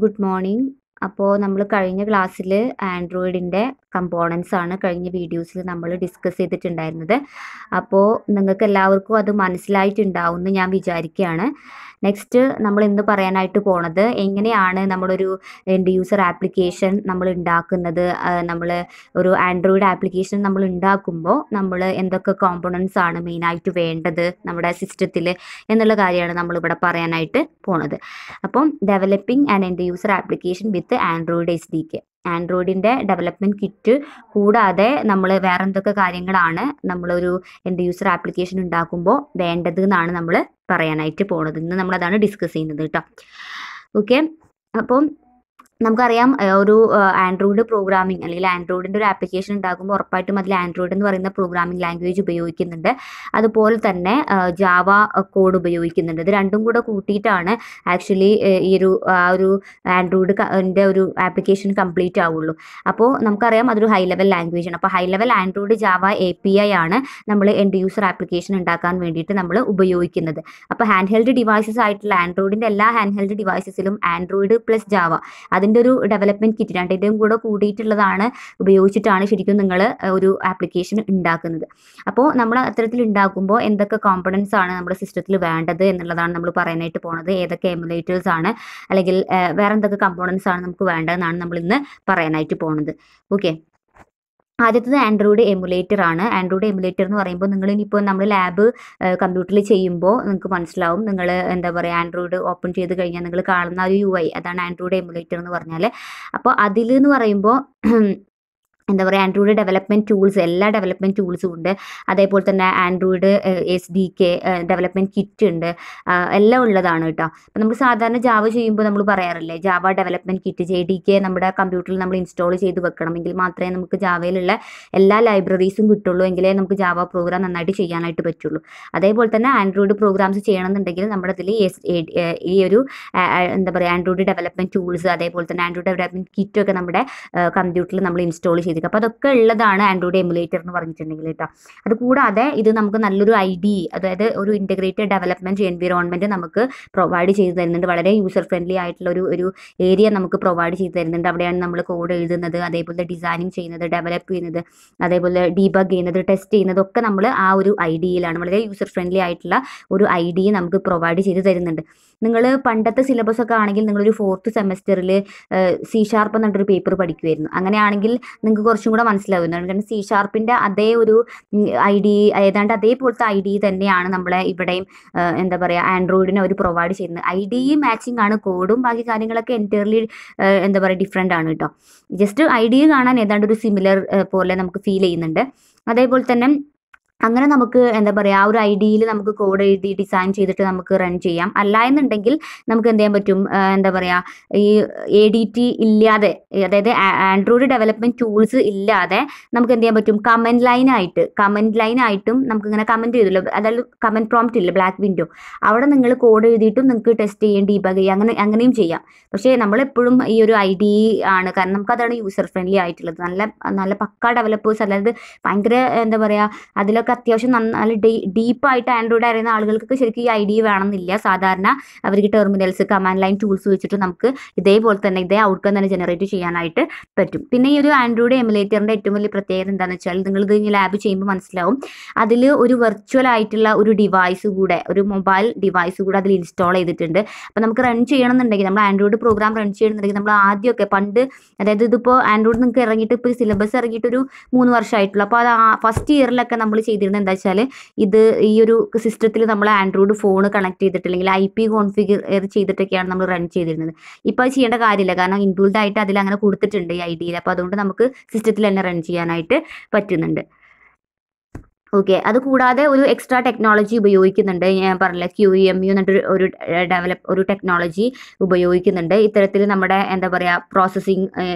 Good morning. അപ്പോൾ നമ്മൾ കഴിഞ്ഞ ക്ലാസ്സിൽ ആൻഡ്രോയിഡിൻ്റെ കമ്പോണൻസ് ആണ് കഴിഞ്ഞ വീഡിയോസിൽ നമ്മൾ ഡിസ്കസ് ചെയ്തിട്ടുണ്ടായിരുന്നത്. അപ്പോൾ നിങ്ങൾക്ക് എല്ലാവർക്കും അത് മനസ്സിലായിട്ടുണ്ടാവും എന്ന് ഞാൻ വിചാരിക്കുകയാണ്. നെക്സ്റ്റ് നമ്മൾ ഇന്ന് പറയാനായിട്ട് പോണത് എങ്ങനെയാണ് നമ്മളൊരു എൻഡ് യൂസർ ആപ്ലിക്കേഷൻ നമ്മൾ ഉണ്ടാക്കുന്നത്. നമ്മൾ ഒരു ആൻഡ്രോയിഡ് ആപ്ലിക്കേഷൻ നമ്മൾ ഉണ്ടാക്കുമ്പോൾ നമ്മൾ എന്തൊക്കെ കോമ്പോണൻസ് ആണ് മെയിനായിട്ട് വേണ്ടത് നമ്മുടെ സിസ്റ്റത്തിൽ എന്നുള്ള കാര്യമാണ് നമ്മളിവിടെ പറയാനായിട്ട് പോണത്. അപ്പം developing and end user application with Android SDK, ആൻഡ്രോയിഡിൻ്റെ ഡെവലപ്മെൻറ്റ് കിറ്റ് കൂടാതെ നമ്മൾ വേറെ എന്തൊക്കെ കാര്യങ്ങളാണ് നമ്മളൊരു എൻഡ് യൂസർ ആപ്ലിക്കേഷൻ ഉണ്ടാക്കുമ്പോൾ വേണ്ടത് എന്നാണ് നമ്മൾ പറയാനായിട്ട് പോണത്. ഇന്ന് നമ്മളതാണ് ഡിസ്കസ് ചെയ്യുന്നത് കേട്ടോ. ഓക്കെ, അപ്പം നമുക്കറിയാം ഒരു ആൻഡ്രോയിഡ് പ്രോഗ്രാമിംഗ് അല്ലെങ്കിൽ ആൻഡ്രോയിഡിൻ്റെ ഒരു ആപ്ലിക്കേഷൻ ഉണ്ടാക്കുമ്പോൾ ഉറപ്പായിട്ടും അതിൽ ആൻഡ്രോയിഡ് എന്ന് പറയുന്ന പ്രോഗ്രാമിംഗ് ലാംഗ്വേജ് ഉപയോഗിക്കുന്നുണ്ട്. അതുപോലെ തന്നെ ജാവ കോഡ് ഉപയോഗിക്കുന്നുണ്ട്. ഇത് രണ്ടും കൂടെ കൂട്ടിയിട്ടാണ് ആക്ച്വലി ഈ ഒരു ആൻഡ്രോയിഡിൻ്റെ ഒരു ആപ്ലിക്കേഷൻ കംപ്ലീറ്റ് ആവുള്ളൂ. അപ്പോൾ നമുക്കറിയാം അതൊരു ഹൈ ലെവൽ ലാംഗ്വേജ് ആണ്. അപ്പോൾ high level Android Java API ആണ് നമ്മൾ എൻഡ് യൂസർ ആപ്ലിക്കേഷൻ ഉണ്ടാക്കാൻ വേണ്ടിയിട്ട് നമ്മൾ ഉപയോഗിക്കുന്നത്. അപ്പോൾ ഹാൻഡ് ഹെൽഡ് ഡിവൈസസ് ആയിട്ടുള്ള ആൻഡ്രോയിഡിൻ്റെ എല്ലാ ഹാൻഡ് ഹെൽഡ് ഡിവൈസസിലും ആൻഡ്രോയിഡ് പ്ലസ് ജാവ അതിൻ്റെ ഒരു ഡെവലപ്മെൻറ്റ് കിറ്റ് രണ്ടിൻ്റെയും കൂടെ കൂടിയിട്ടുള്ളതാണ് ഉപയോഗിച്ചിട്ടാണ് ശരിക്കും നിങ്ങൾ ഒരു ആപ്ലിക്കേഷൻ ഉണ്ടാക്കുന്നത്. അപ്പോൾ നമ്മൾ അത്തരത്തിൽ ഉണ്ടാക്കുമ്പോൾ എന്തൊക്കെ കോമ്പണൻസ് ആണ് നമ്മുടെ സിസ്റ്റത്തിൽ വേണ്ടത് എന്നുള്ളതാണ് നമ്മൾ പറയാനായിട്ട് പോണത്. ഏതൊക്കെ എമുലേറ്റേഴ്സ് ആണ് അല്ലെങ്കിൽ വേറെ എന്തൊക്കെ കമ്പോണൻസ് ആണ് നമുക്ക് വേണ്ടതെന്നാണ് നമ്മൾ ഇന്ന് പറയാനായിട്ട് പോണത്. ഓക്കെ, ആദ്യത്തത് ആൻഡ്രോയിഡ് എമുലേറ്റർ ആണ്. ആൻഡ്രോയിഡ് എമുലേറ്റർ എന്ന് പറയുമ്പോൾ നിങ്ങൾ ഇനിയിപ്പോൾ നമ്മൾ ലാബ് കമ്പ്യൂട്ടറിൽ ചെയ്യുമ്പോൾ നിങ്ങൾക്ക് മനസ്സിലാവും. നിങ്ങൾ എന്താ പറയുക, ആൻഡ്രോയിഡ് ഓപ്പൺ ചെയ്ത് കഴിഞ്ഞാൽ നിങ്ങൾ കാണുന്ന ഒരു UI അതാണ് ആൻഡ്രോയിഡ് എമുലേറ്റർ എന്ന് പറഞ്ഞാൽ. അപ്പോൾ അതിൽ എന്ന് പറയുമ്പോൾ എന്താ പറയുക, ആൻഡ്രോയിഡ് ഡെവലപ്മെൻറ്റ് ടൂൾസ് എല്ലാ ഡെവലപ്മെൻറ്റ് ടൂൾസും ഉണ്ട്. അതേപോലെ തന്നെ ആൻഡ്രോയിഡ് SDK ഡെവലപ്മെൻറ്റ് കിറ്റ് ഉണ്ട്, എല്ലാം ഉള്ളതാണ് കേട്ടോ. അപ്പോൾ നമ്മൾ സാധാരണ ജാവ ചെയ്യുമ്പോൾ നമ്മൾ പറയാറില്ലേ ജാവ ഡെവലപ്മെൻറ്റ് കിറ്റ് JDK നമ്മുടെ കമ്പ്യൂട്ടറിൽ നമ്മൾ ഇൻസ്റ്റാൾ ചെയ്ത് വെക്കണമെങ്കിൽ മാത്രമേ നമുക്ക് ജാവയിലുള്ള എല്ലാ ലൈബ്രറീസും കിട്ടുള്ളൂ, എങ്കിലേ നമുക്ക് ജാവ പ്രോഗ്രാം നന്നായിട്ട് ചെയ്യാനായിട്ട് പറ്റുള്ളൂ. അതേപോലെ തന്നെ ആൻഡ്രോയിഡ് പ്രോഗ്രാംസ് ചെയ്യണമെന്നുണ്ടെങ്കിൽ നമ്മുടെ ഇതിൽ ഈ ഒരു എന്താ പറയുക ആൻഡ്രോയിഡ് ഡെവലപ്മെൻറ്റ് ടൂൾസ് അതേപോലെ തന്നെ ആൻഡ്രോയിഡ് ഡെവലപ്മെൻറ്റ് കിറ്റൊക്കെ നമ്മുടെ കമ്പ്യൂട്ടറിൽ നമ്മൾ ഇൻസ്റ്റാൾ ചെയ്ത്. അപ്പോൾ അതൊക്കെ ഉള്ളതാണ് ആൻഡ്രോയിഡ് എമുലേറ്റർ എന്ന് പറഞ്ഞിട്ടുണ്ടെങ്കിൽ കേട്ടോ. അതുകൂടാതെ ഇത് നമുക്ക് നല്ലൊരു IDE, അതായത് ഒരു ഇൻ്റഗ്രേറ്റഡ് ഡെവലപ്മെൻറ്റ് എൻവിറോൺമെൻറ്റ് നമുക്ക് പ്രൊവൈഡ് ചെയ്ത് തരുന്നുണ്ട്. വളരെ യൂസർ ഫ്രണ്ട്ലി ആയിട്ടുള്ള ഒരു ഏരിയ നമുക്ക് പ്രൊവൈഡ് ചെയ്ത് തരുന്നുണ്ട്. അവിടെയാണ് നമ്മൾ കോഡ് എഴുതുന്നത്, അതേപോലെ ഡിസൈനിങ് ചെയ്യുന്നത്, ഡെവലപ്പ് ചെയ്യുന്നത്, അതേപോലെ ഡീബഗ് ചെയ്യുന്നത്, ടെസ്റ്റ് ചെയ്യുന്നത് ഒക്കെ നമ്മൾ ആ ഒരു IDEയിലാണ്. വളരെ യൂസർ ഫ്രണ്ട്ലി ആയിട്ടുള്ള ഒരു IDE നമുക്ക് പ്രൊവൈഡ് ചെയ്ത് തരുന്നുണ്ട്. നിങ്ങൾ പണ്ടത്തെ സിലബസ് ഒക്കെ ആണെങ്കിൽ നിങ്ങളൊരു 4th സെമസ്റ്ററിൽ C# എന്നിട്ടൊരു പേപ്പർ പഠിക്കുമായിരുന്നു. അങ്ങനെയാണെങ്കിൽ നിങ്ങൾക്ക് കുറച്ചും കൂടെ മനസ്സിലാവുന്നതാണ്. കാരണം C# അതേ ഒരു IDE ഏതാണ്ട് അതേപോലത്തെ IDE തന്നെയാണ് നമ്മളെ ഇവിടെയും എന്താ പറയുക ആൻഡ്രോയിഡിന് അവർ പ്രൊവൈഡ് ചെയ്യുന്നത്. IDE മാച്ചിങ് ആണ്, കോഡും ബാക്കി കാര്യങ്ങളൊക്കെ എൻറ്റയർലി എന്താ പറയുക ഡിഫറെൻ്റ് ആണ് കേട്ടോ. ജസ്റ്റ് IDE കാണാൻ ഏതാണ്ട് ഒരു സിമിലർ പോലെ നമുക്ക് ഫീൽ ചെയ്യുന്നുണ്ട്. അതേപോലെ തന്നെ അങ്ങനെ നമുക്ക് എന്താ പറയുക ആ ഒരു IDEയിൽ നമുക്ക് കോഡ് എഴുതി ഡിസൈൻ ചെയ്തിട്ട് നമുക്ക് റൺ ചെയ്യാം. അല്ല എന്നുണ്ടെങ്കിൽ നമുക്ക് എന്ത് ചെയ്യാൻ പറ്റും, എന്താ പറയുക ഈ ADT ഇല്ലാതെ, അതായത് ആൻഡ്രോയിഡ് ഡെവലപ്മെൻറ്റ് ടൂൾസ് ഇല്ലാതെ നമുക്ക് എന്ത് ചെയ്യാൻ പറ്റും, കമൻറ്റ് ലൈനായിട്ടും നമുക്കിങ്ങനെ കമൻറ്റ് ചെയ്തല്ലോ, അതായത് കമൻറ്റ് പ്രോംപ്റ്റ് ഇല്ല ബ്ലാക്ക് വിൻഡോ, അവിടെ നിങ്ങൾ കോഡ് എഴുതിയിട്ടും നിങ്ങൾക്ക് ടെസ്റ്റ് ചെയ്യാം, ഡീബഗ് ചെയ്യാം, അങ്ങനെയും ചെയ്യാം. പക്ഷേ നമ്മളെപ്പോഴും ഈ ഒരു IDE ആണ്, കാരണം നമുക്കതാണ് യൂസർ ഫ്രണ്ട്ലി ആയിട്ടുള്ളത്. നല്ല പക്ക ഡെവലപ്പേഴ്സ്, അല്ലാതെ ഭയങ്കര എന്താ പറയുക അതിലൊക്കെ അത്യാവശ്യം നല്ല ഡീപ്പായിട്ട് ആൻഡ്രോയിഡ് അറിയുന്ന ആളുകൾക്കൊക്കെ ശരിക്കും ഈ IDE വേണമെന്നില്ല. സാധാരണ അവർക്ക് ടെർമിനൽസ് കമാൻഡ് ലൈൻ ടൂൾസ് വെച്ചിട്ട് നമുക്ക് ഇതേപോലെ തന്നെ ഇതേ ഔട്ട്കം തന്നെ ജനറേറ്റ് ചെയ്യാനായിട്ട് പറ്റും. പിന്നെ ഈ ഒരു ആൻഡ്രോയിഡ് എമുലേറ്ററിൻ്റെ ഏറ്റവും വലിയ പ്രത്യേകത എന്താണെന്ന് വെച്ചാൽ നിങ്ങളിത് ലാബ് ചെയ്യുമ്പോൾ മനസ്സിലാവും, അതിൽ ഒരു വെർച്വൽ ആയിട്ടുള്ള ഒരു ഡിവൈസ് കൂടെ, ഒരു മൊബൈൽ ഡിവൈസ് കൂടെ അതിൽ ഇൻസ്റ്റാൾ ചെയ്തിട്ടുണ്ട്. അപ്പോൾ നമുക്ക് റൺ ചെയ്യണമെന്നുണ്ടെങ്കിൽ, നമ്മൾ ആൻഡ്രോയിഡ് പ്രോഗ്രാം റൺ ചെയ്യണമെന്നുണ്ടെങ്കിൽ നമ്മൾ ആദ്യമൊക്കെ പണ്ട്, അതായത് ഇതിപ്പോൾ ആൻഡ്രോയിഡ് നിങ്ങൾക്ക് ഇറങ്ങിയിട്ട് ഇപ്പോൾ സിലബസ് ഇറങ്ങിയിട്ടൊരു 3 വർഷമായിട്ടുള്ളൂ. അപ്പോൾ അത് ഫസ്റ്റ് ഇയറിലൊക്കെ നമ്മൾ ചെയ്തിരുന്നത് എന്താ വെച്ചാൽ ഇത് ഈ ഒരു സിസ്റ്റത്തിൽ നമ്മൾ ആൻഡ്രോയിഡ് ഫോൺ കണക്ട് ചെയ്തിട്ട് അല്ലെങ്കിൽ IP കോൺഫിഗർ ചെയ്തിട്ടൊക്കെയാണ് നമ്മൾ റൺ ചെയ്തിരുന്നത്. ഇപ്പോൾ അത് ചെയ്യേണ്ട കാര്യമില്ല, കാരണം ഇൻബിൽഡ് ആയിട്ട് അതിൽ അങ്ങനെ കൊടുത്തിട്ടുണ്ട് ഈ IDEയിൽ. അപ്പോൾ അതുകൊണ്ട് നമുക്ക് സിസ്റ്റത്തിൽ തന്നെ റൺ ചെയ്യാനായിട്ട് പറ്റുന്നുണ്ട്. ഓക്കെ, അതുകൂടാതെ ഒരു എക്സ്ട്രാ ടെക്നോളജി ഉപയോഗിക്കുന്നുണ്ട്. ഞാൻ പറഞ്ഞില്ല QEMU എന്നിട്ട് ഒരു ടെക്നോളജി ഉപയോഗിക്കുന്നുണ്ട്. ഇത്തരത്തിൽ നമ്മുടെ എന്താ പറയുക പ്രോസസ്സിങ്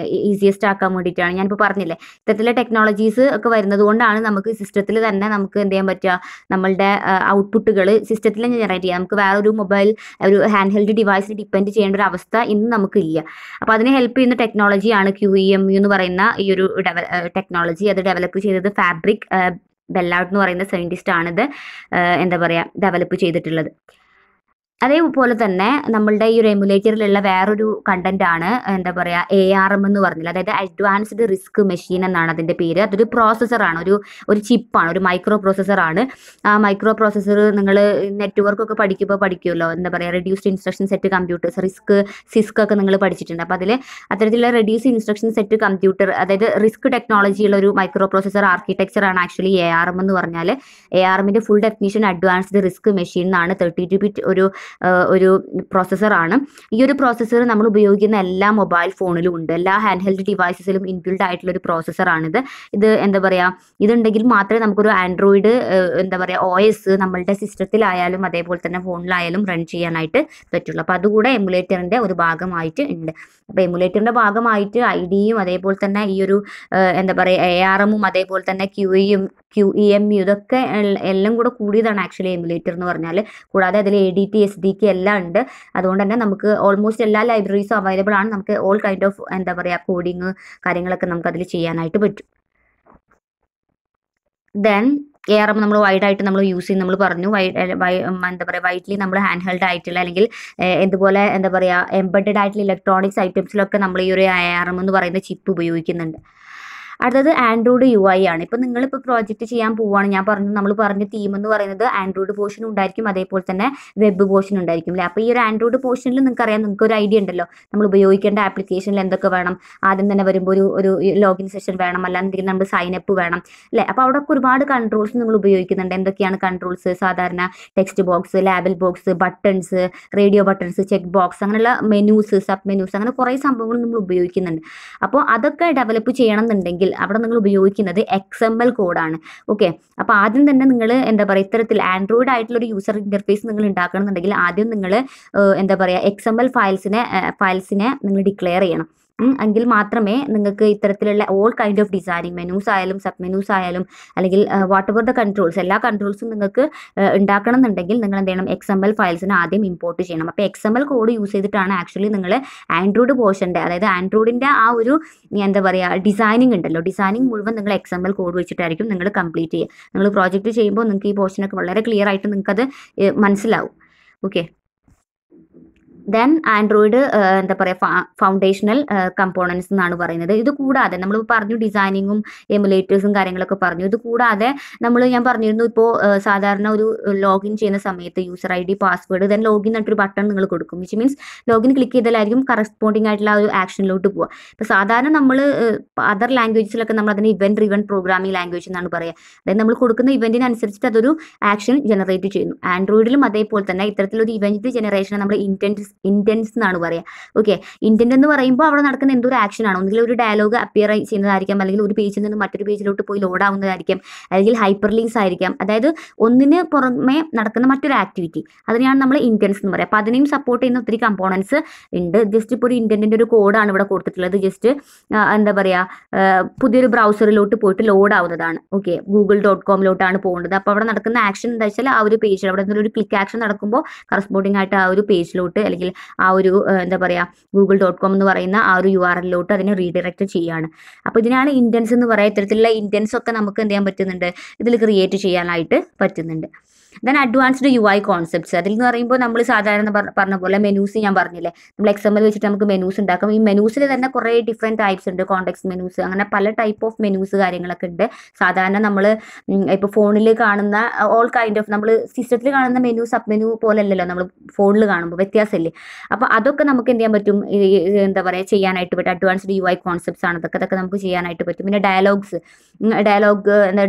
ഈസിയസ്റ്റ് ആക്കാൻ വേണ്ടിയിട്ടാണ്. ഞാനിപ്പോൾ പറഞ്ഞില്ലേ ഇത്തരത്തിലെ ടെക്നോളജീസ് ഒക്കെ വരുന്നത് കൊണ്ടാണ് നമുക്ക് സിസ്റ്റത്തിൽ തന്നെ നമുക്ക് എന്ത് ചെയ്യാൻ പറ്റുക, നമ്മളുടെ ഔട്ട്പുട്ടുകൾ സിസ്റ്റത്തിൽ തന്നെ ജനറേറ്റ് ചെയ്യാം. നമുക്ക് വേറെ ഒരു മൊബൈൽ ഒരു ഹാൻഡ് ഹെൽഡ് ഡിവൈസിൽ ഡിപ്പെൻഡ് ചെയ്യേണ്ട ഒരു അവസ്ഥ ഇന്ന് നമുക്കില്ല. അപ്പോൾ അതിനെ ഹെൽപ്പ് ചെയ്യുന്ന ടെക്നോളജിയാണ് QEMU എന്ന് പറയുന്ന ഈ ഒരു ടെക്നോളജി. അത് ഡെവലപ്പ് ചെയ്തത് ഫാബ്രിക് ബെല്ലാർഡ് എന്ന് പറയുന്ന സയൻറ്റിസ്റ്റ് ആണിത് എന്താ പറയുക ഡെവലപ്പ് ചെയ്തിട്ടുള്ളത്. അതേപോലെ തന്നെ നമ്മളുടെ ഈ ഒരു എമുലേറ്ററിലുള്ള വേറൊരു കണ്ടന്റ് ആണ് എന്താ പറയുക ARM എന്ന് പറഞ്ഞില്ല, അതായത് അഡ്വാൻസ്ഡ് റിസ്ക് മെഷീൻ എന്നാണ് അതിന്റെ പേര്. അതൊരു പ്രോസസ്സറാണ്, ഒരു ചിപ്പാണ്, ഒരു മൈക്രോ പ്രോസസ്സറാണ്. ആ മൈക്രോ പ്രോസസ്സർ നിങ്ങൾ നെറ്റ്വർക്ക് ഒക്കെ പഠിക്കുമല്ലോ, എന്താ പറയുക reduced instruction set computers, CISC ഒക്കെ നിങ്ങൾ പഠിച്ചിട്ടുണ്ട്. അപ്പോൾ അതിൽ അത്തരത്തിലുള്ള റെഡ്യൂസ്ഡ് ഇൻസ്ട്രക്ഷൻ സെറ്റ് കമ്പ്യൂട്ടർ, അതായത് റിസ്ക് ടെക്നോളജിയുള്ള ഒരു മൈക്രോ പ്രോസസ്സർ ആർക്കിടെക്ചറാണ് ആക്ച്വലി ARM എന്ന് പറഞ്ഞാൽ. ARMന്റെ full definition advanced RISC machine എന്നാണ്. 32 ബിറ്റ് ഒരു പ്രോസസ്സറാണ്. ഈ ഒരു പ്രോസസ്സർ നമ്മൾ ഉപയോഗിക്കുന്ന എല്ലാ മൊബൈൽ ഫോണിലും ഉണ്ട്, എല്ലാ ഹാൻഡ് ഹെൽഡ് ഡിവൈസസിലും ഇൻബിൽഡ് ആയിട്ടുള്ള ഒരു പ്രോസസ്സറാണിത്. ഇത് എന്താ പറയുക, ഇതുണ്ടെങ്കിൽ മാത്രമേ നമുക്കൊരു ആൻഡ്രോയിഡ് എന്താ പറയുക OS നമ്മളുടെ സിസ്റ്റത്തിലായാലും അതേപോലെ തന്നെ ഫോണിലായാലും റൺ ചെയ്യാനായിട്ട് പറ്റുള്ളൂ. അപ്പോൾ അതുകൂടെ എമുലേറ്ററിൻ്റെ ഒരു ഭാഗമായിട്ട് ഉണ്ട്. അപ്പോൾ എമുലേറ്ററിൻ്റെ ഭാഗമായിട്ട് IDEയും അതേപോലെ തന്നെ ഈ ഒരു എന്താ പറയുക ARMും അതേപോലെ തന്നെ QEMU ഇതൊക്കെ എല്ലാം കൂടെ കൂടിയതാണ് ആക്ച്വലി എമുലേറ്റർ എന്ന് പറഞ്ഞാൽ. കൂടാതെ അതിൽ ADT SDK എല്ലാം ഉണ്ട്. അതുകൊണ്ട് തന്നെ നമുക്ക് ഓൾമോസ്റ്റ് എല്ലാ ലൈബ്രറീസും അവൈലബിൾ ആണ്. നമുക്ക് ഓൾ കൈൻഡ് ഓഫ് എന്താ പറയുക കോഡിങ് കാര്യങ്ങളൊക്കെ നമുക്ക് അതിൽ ചെയ്യാനായിട്ട് പറ്റും. ദെൻ ARM നമ്മൾ വൈഡായിട്ട് നമ്മൾ യൂസ് ചെയ്യും, നമ്മൾ പറഞ്ഞു എന്താ പറയുക വൈഡ്ലി നമ്മൾ ഹാൻഡ് ഹെൽഡ് ആയിട്ടുള്ള അല്ലെങ്കിൽ ഇതുപോലെ എന്താ പറയുക എംബഡഡ് ആയിട്ടുള്ള ഇലക്ട്രോണിക്സ് ഐറ്റംസിലൊക്കെ നമ്മൾ ഈ ഒരു ARM എന്ന് പറയുന്ന ചിപ്പ് ഉപയോഗിക്കുന്നുണ്ട്. അടുത്തത് ആൻഡ്രോയിഡ് UI ആണ്. ഇപ്പോൾ നിങ്ങളിപ്പോൾ പ്രോജക്റ്റ് ചെയ്യാൻ പോവുകയാണ്, നമ്മൾ പറഞ്ഞ തീം എന്ന് പറയുന്നത് ആൻഡ്രോയിഡ് പോർഷൻ ഉണ്ടായിരിക്കും, അതേപോലെ തന്നെ വെബ് പോർഷൻ ഉണ്ടായിരിക്കും അല്ലേ. അപ്പോൾ ഈ ഒരു ആൻഡ്രോയിഡ് പോർഷനിൽ നിങ്ങൾക്കറിയാം, നിങ്ങൾക്ക് ഒരു ഐഡിയ ഉണ്ടല്ലോ നമ്മൾ ഉപയോഗിക്കേണ്ട ആപ്ലിക്കേഷനിൽ എന്തൊക്കെ വേണം. ആദ്യം തന്നെ വരുമ്പോൾ ഒരു ലോഗിൻ സെഷൻ വേണം, അല്ലാണ്ടെങ്കിൽ നമ്മൾ സൈനപ്പ് വേണം അല്ലേ. അപ്പോൾ അവിടെ ഒരുപാട് കൺട്രോൾസ് നിങ്ങൾ ഉപയോഗിക്കുന്നുണ്ട്. എന്തൊക്കെയാണ് കൺട്രോൾസ്? സാധാരണ text box, label box, buttons, radio buttons, check box, അങ്ങനെയുള്ള മെനൂസ്, സബ് മെനൂസ്, അങ്ങനെ കുറേ സംഭവങ്ങൾ നമ്മൾ ഉപയോഗിക്കുന്നുണ്ട്. അപ്പോൾ അതൊക്കെ ഡെവലപ്പ് ചെയ്യണം എന്നുണ്ടെങ്കിൽ അവിടെ നിങ്ങൾ ഉപയോഗിക്കുന്നത് XML കോഡാണ്. ഓക്കെ, അപ്പോൾ ആദ്യം തന്നെ നിങ്ങൾ എന്താ പറയുക ഇത്തരത്തിൽ ആൻഡ്രോയിഡ് ആയിട്ടുള്ള ഒരു യൂസർ ഇന്റർഫേസ് നിങ്ങൾ ഉണ്ടാക്കണമെന്നുണ്ടെങ്കിൽ ആദ്യം നിങ്ങൾ എന്താ പറയുക XML ഫയൽസിനെ നിങ്ങൾ ഡിക്ലെയർ ചെയ്യണം. എങ്കിൽ മാത്രമേ നിങ്ങൾക്ക് ഇത്തരത്തിലുള്ള all kind of designing menus ആയാലും സബ് മെനൂസ് ആയാലും അല്ലെങ്കിൽ വാട്ട് എവർ ദ കൺട്രോൾസ്, എല്ലാ കൺട്രോൾസും നിങ്ങൾക്ക് ഉണ്ടാക്കണം എന്നുണ്ടെങ്കിൽ നിങ്ങൾ എന്ത് ചെയ്യണം, XML ഫയൽസിനെ ആദ്യം ഇമ്പോർട്ട് ചെയ്യണം. അപ്പോൾ XML കോഡ് യൂസ് ചെയ്തിട്ടാണ് ആക്ച്വലി നിങ്ങൾ ആൻഡ്രോയിഡ് പോർഷൻ്റെ, അതായത് ആൻഡ്രോയിഡിൻ്റെ ആ ഒരു എന്താ പറയുക ഡിസൈനിങ് ഉണ്ടല്ലോ, ഡിസൈനിങ് മുഴുവൻ നിങ്ങൾ XML കോഡ് വെച്ചിട്ടായിരിക്കും നിങ്ങൾ കംപ്ലീറ്റ് ചെയ്യുക. നിങ്ങൾ പ്രോജക്റ്റ് ചെയ്യുമ്പോൾ നിങ്ങൾക്ക് ഈ പോർഷനൊക്കെ വളരെ ക്ലിയർ ആയിട്ട് നിങ്ങൾക്കത് മനസ്സിലാവും. ഓക്കെ, ദെൻ ആൻഡ്രോയിഡ് എന്താ പറയുക ഫൗണ്ടേഷണൽ കമ്പോണൻസ് എന്നാണ് പറയുന്നത്. ഇത് കൂടാതെ നമ്മൾ പറഞ്ഞു ഡിസൈനിങ്ങും എമുലേറ്റേഴ്സും കാര്യങ്ങളൊക്കെ പറഞ്ഞു. ഇത് കൂടാതെ ഞാൻ പറഞ്ഞിരുന്നു ഇപ്പോൾ സാധാരണ ഒരു ലോഗിൻ ചെയ്യുന്ന സമയത്ത് user ID password then login എന്നിട്ടൊരു ബട്ടൺ നിങ്ങൾ കൊടുക്കും, വിച്ച് മീൻസ് ലോഗിൻ ക്ലിക്ക് ചെയ്താലായിരിക്കും കറസ്പോണ്ടിങ് ആയിട്ടുള്ള ആ ഒരു ആക്ഷനിലോട്ട് പോവുക. ഇപ്പോൾ സാധാരണ നമ്മൾ അതർ ലാംഗ്വേജസിലൊക്കെ നമ്മൾ അതിന് ഇവൻറ്റ് ഡ്രിവൺ പ്രോഗ്രാമിംഗ് ലാംഗ്വേജ് എന്നാണ് പറയുക. അതായത് നമ്മൾ കൊടുക്കുന്ന ഇവൻറ്റിനനുസരിച്ചിട്ട് അതൊരു ആക്ഷൻ ജനറേറ്റ് ചെയ്യുന്നു. ആൻഡ്രോയിഡിലും അതേപോലെ തന്നെ ഇത്തരത്തിലൊരു ഇവൻറ്റ് ജനറേഷൻ നമ്മൾ ഇൻറ്റൻസ് എന്നാണ് പറയുക. ഓക്കെ, ഇൻറ്റൻറ്റ് എന്ന് പറയുമ്പോൾ അവിടെ നടക്കുന്ന എന്തൊരു ആക്ഷൻ ആണ്, ഒന്നുകിൽ ഒരു ഡയലോഗ് അപ്പിയർ ചെയ്യുന്നതായിരിക്കാം, അല്ലെങ്കിൽ ഒരു പേജിൽ നിന്ന് മറ്റൊരു പേജിലോട്ട് പോയി ലോഡ് ആവുന്നതായിരിക്കും, അല്ലെങ്കിൽ ഹൈപ്പർ ലിങ്ക്സ് ആയിരിക്കാം. അതായത് ഒന്നിന് പുറമെ നടക്കുന്ന മറ്റൊരു ആക്ടിവിറ്റി, അതിനെയാണ് നമ്മൾ ഇൻറ്റൻസ് എന്ന് പറയുക. അപ്പോൾ അതിനെയും സപ്പോർട്ട് ചെയ്യുന്ന ഒത്തിരി കമ്പോണൻസ് ഉണ്ട്. ജസ്റ്റ് ഇപ്പോൾ ഒരു ഇൻറ്റൻറ്റിൻ്റെ ഒരു കോഡാണ് ഇവിടെ കൊടുത്തിട്ടുള്ളത്. ജസ്റ്റ് എന്താ പറയുക പുതിയൊരു ബ്രൗസറിലോട്ട് പോയിട്ട് ലോഡ് ആവുന്നതാണ്. ഓക്കെ, google.com പോകേണ്ടത്. അപ്പോൾ അവിടെ നടക്കുന്ന ആക്ഷൻ എന്താ വെച്ചാൽ ആ ഒരു പേജിൽ അവിടെ എന്തെങ്കിലും ഒരു ക്ലിക്ക് ആക്ഷൻ നടക്കുമ്പോൾ കറസ്പോണ്ടിങ് ആയിട്ട് ആ ഒരു പേജിലോട്ട് അല്ലെങ്കിൽ ആ ഒരു എന്താ പറയുക google.com എന്ന് പറയുന്ന ആ ഒരു URL-ലോട്ട് അതിനെ റീഡയറക്റ്റ് ചെയ്യാണ്. അപ്പോൾ ഇതിനാണ് ഇൻറ്റൻസ് എന്ന് പറയുക. ഇത്തരത്തിലുള്ള ഇൻറ്റൻസ് ഒക്കെ നമുക്ക് എന്ത് ചെയ്യാൻ പറ്റുന്നുണ്ട്, ഇതിൽ ക്രിയേറ്റ് ചെയ്യാനായിട്ട് പറ്റുന്നുണ്ട്. Then advanced UI concepts. അതിൽ എന്ന് പറയുമ്പോൾ നമ്മൾ സാധാരണ പറഞ്ഞ പോലെ മെനൂസ് ഞാൻ പറഞ്ഞില്ലേ, നമ്മൾ XML വെച്ചിട്ട് നമുക്ക് മെനൂസ് ഉണ്ടാക്കാം. ഈ മെനൂസിൽ തന്നെ കുറേ ഡിഫറെൻറ്റ് ടൈപ്സ് ഉണ്ട്, കോണ്ടെക്സ്റ്റ് മെനൂസ്, അങ്ങനെ പല ടൈപ്പ് ഓഫ് മെനൂസ് കാര്യങ്ങളൊക്കെ ഉണ്ട്. സാധാരണ നമ്മൾ ഇപ്പോൾ ഫോണിൽ കാണുന്ന ഓൾ കൈൻഡ് ഓഫ് നമ്മൾ സിസ്റ്റത്തിൽ കാണുന്ന മെനു സബ് മെനു പോലല്ലല്ലോ നമ്മൾ ഫോണിൽ കാണുമ്പോൾ, വ്യത്യാസമല്ലേ. അപ്പോൾ അതൊക്കെ നമുക്ക് എന്ത് ചെയ്യാൻ പറ്റും, എന്താ പറയുക ചെയ്യാനായിട്ട് പറ്റും. അഡ്വാൻസ്ഡ് UI കോൺസെപ്റ്റ്സ് ആണ് അതൊക്കെ നമുക്ക് ചെയ്യാനായിട്ട് പറ്റും. പിന്നെ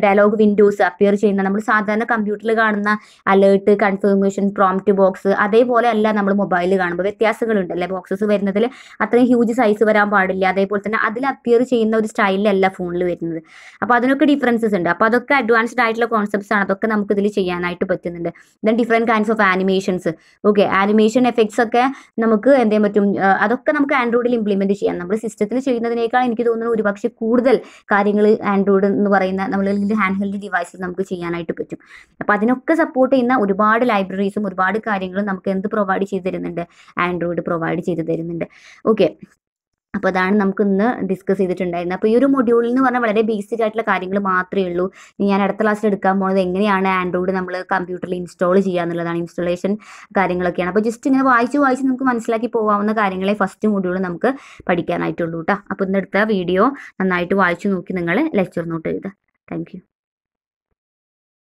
ഡയലോഗ് വിൻഡോസ് അപ്പിയർ ചെയ്യുന്ന നമ്മൾ സാധാരണ കമ്പ്യൂട്ടറിൽ കാണുന്ന അലേർട്ട്, കൺഫർമേഷൻ, പ്രോംപ്റ്റ് ബോക്സ് അതേപോലെ അല്ല നമ്മൾ മൊബൈലിൽ കാണുമ്പോൾ വ്യത്യാസങ്ങളുണ്ടല്ലേ. ബോക്സസ് വരുന്നതിൽ അത്രയും ഹ്യൂജ് സൈസ് വരാൻ പാടില്ല. അതേപോലെ തന്നെ അതിൽ അപ്പിയർ ചെയ്യുന്ന ഒരു സ്റ്റൈലിലല്ല ഫോണിൽ വരുന്നത്. അപ്പോൾ അതിനൊക്കെ ഡിഫറൻസസ് ഉണ്ട്. അപ്പോൾ അതൊക്കെ അഡ്വാൻസ്ഡ് ആയിട്ടുള്ള കോൺസെപ്റ്റ്സ് ആണ്. അതൊക്കെ നമുക്ക് ഇതിൽ ചെയ്യാനായിട്ട് പറ്റുന്നുണ്ട്. Then different kinds of animations. Okay, animation effects ഒക്കെ നമുക്ക് എന്ത് ചെയ്യാൻ പറ്റും, അതൊക്കെ നമുക്ക് ആൻഡ്രോയിഡിൽ ഇംപ്ലിമെൻറ്റ് ചെയ്യാം. നമ്മൾ സിസ്റ്റത്തിൽ ചെയ്യുന്നതിനേക്കാൾ എനിക്ക് തോന്നുന്നു ഒരുപക്ഷെ കൂടുതൽ കാര്യങ്ങൾ ആൻഡ്രോയിഡ് എന്ന് പറയുന്ന നമ്മൾ ഹാൻഡ് ഹെൽഡ് ഡിവൈസിൽ നമുക്ക് ചെയ്യാനായിട്ട് പറ്റും. അപ്പോൾ അതിനൊക്കെ സപ്പോർട്ട് ചെയ്യുന്ന ഒരുപാട് ലൈബ്രറീസും ഒരുപാട് കാര്യങ്ങളും നമുക്ക് എന്ത് പ്രൊവൈഡ് ചെയ്ത് തരുന്നുണ്ട്, ആൻഡ്രോയിഡ് പ്രൊവൈഡ് ചെയ്ത് തരുന്നുണ്ട്. ഓക്കെ, അപ്പോൾ അതാണ് നമുക്ക് ഇന്ന് ഡിസ്കസ് ചെയ്തിട്ടുണ്ടായിരുന്നത്. അപ്പോൾ ഈ ഒരു മൊഡ്യൂളിൽ എന്ന് പറഞ്ഞാൽ വളരെ ബേസിക് ആയിട്ടുള്ള കാര്യങ്ങൾ മാത്രമേ ഉള്ളൂ. ഇനി ഞാൻ അടുത്ത ക്ലാസ്സിൽ എടുക്കാൻ പോകുന്നത് എങ്ങനെയാണ് ആൻഡ്രോയിഡ് നമ്മൾ കമ്പ്യൂട്ടറിൽ ഇൻസ്റ്റാൾ ചെയ്യുക എന്നുള്ളതാണ്. ഇൻസ്റ്റാളേഷൻ കാര്യങ്ങളൊക്കെയാണ്. അപ്പോൾ ജസ്റ്റ് ഇങ്ങനെ വായിച്ച് നമുക്ക് മനസ്സിലാക്കി പോകാവുന്ന കാര്യങ്ങളെ ഫസ്റ്റ് മൊഡ്യൂൾ നമുക്ക് പഠിക്കാനായിട്ടുള്ളൂ കേട്ടോ. അപ്പോൾ ഇന്നെടുത്ത വീഡിയോ നന്നായിട്ട് വായിച്ചു നോക്കി നിങ്ങൾ ലെക്ചർ നോട്ട് എഴുതുക. Thank you.